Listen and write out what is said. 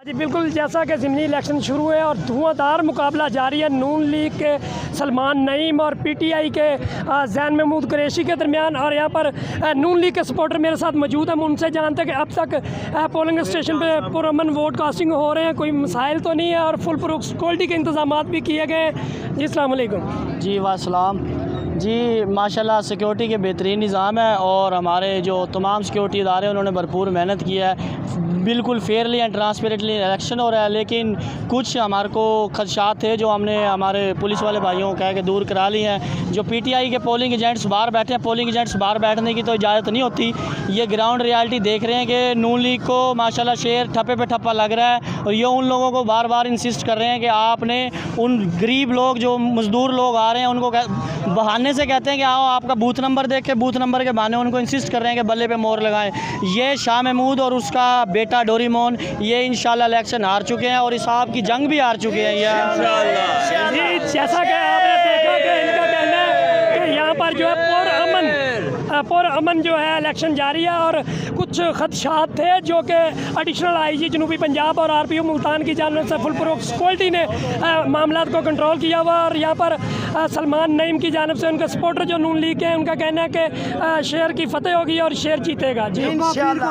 जी बिल्कुल, जैसा कि ज़िमनी इलेक्शन शुरू है और धुआंधार मुकाबला जारी है नून लीग के सलमान नईम और पीटीआई के जैन महमूद कुरैशी के दरमियान। और यहाँ पर नून लीग के सपोर्टर मेरे साथ मौजूद हैं। हम उनसे जानते हैं कि अब तक पोलिंग स्टेशन पे पुरअमन वोट कास्टिंग हो रहे हैं, कोई मसाइल तो नहीं है और फुल प्रूफ सिक्योरिटी के इंतजाम भी किए गए हैं। जी अस्सलाम वालेकुम। जी वासलाम। जी माशाल्लाह सिक्योरिटी के बेहतरीन निज़ाम है और हमारे जो तमाम सिक्योरिटी इदारे हैं उन्होंने भरपूर मेहनत की है। बिल्कुल फेयरली एंड ट्रांसपेरेंटली इलेक्शन हो रहा है, लेकिन कुछ हमारे को खदशात थे जो हमने हमारे पुलिस वाले भाइयों को कह के दूर करा ली हैं। जो पीटीआई के पोलिंग एजेंट्स बाहर बैठे हैं, पोलिंग एजेंट्स बाहर बैठने की तो इजाज़त नहीं होती। ये ग्राउंड रियलिटी देख रहे हैं कि नून लीग को माशाल्लाह शेर ठप्पे पे ठप्पा लग रहा है और ये उन लोगों को बार बार इंसिस्ट कर रहे हैं कि आपने उन गरीब लोग जो मज़दूर लोग आ रहे हैं उनको बहाने से कहते हैं कि आओ आपका बूथ नंबर देख के बूथ नंबर के बहाने उनको इंसिस्ट कर रहे हैं कि बल्ले पे मोहर लगाएं। ये शाह महमूद और उसका बेटा डोरीमोन ये इंशाल्लाह इलेक्शन हार चुके हैं और हिसाब की जंग भी हार चुके हैं। ये जी जैसा कि आपने देखा कि इनका कहना है कि यहाँ पर जो है पुरअमन जो है इलेक्शन जारी है और कुछ खदशात थे जो कि एडिशनल आईजी जनूबी पंजाब और आरपीओ मुल्तान की जानिब से फुल प्रूफ सिक्योरिटी ने मामला को कंट्रोल किया हुआ। और यहाँ पर सलमान नईम की जानिब से उनके सपोर्टर जो नून लीग के हैं उनका कहना है कि शेर की फतेह होगी और शेर जीतेगा। जी इंशाल्लाह।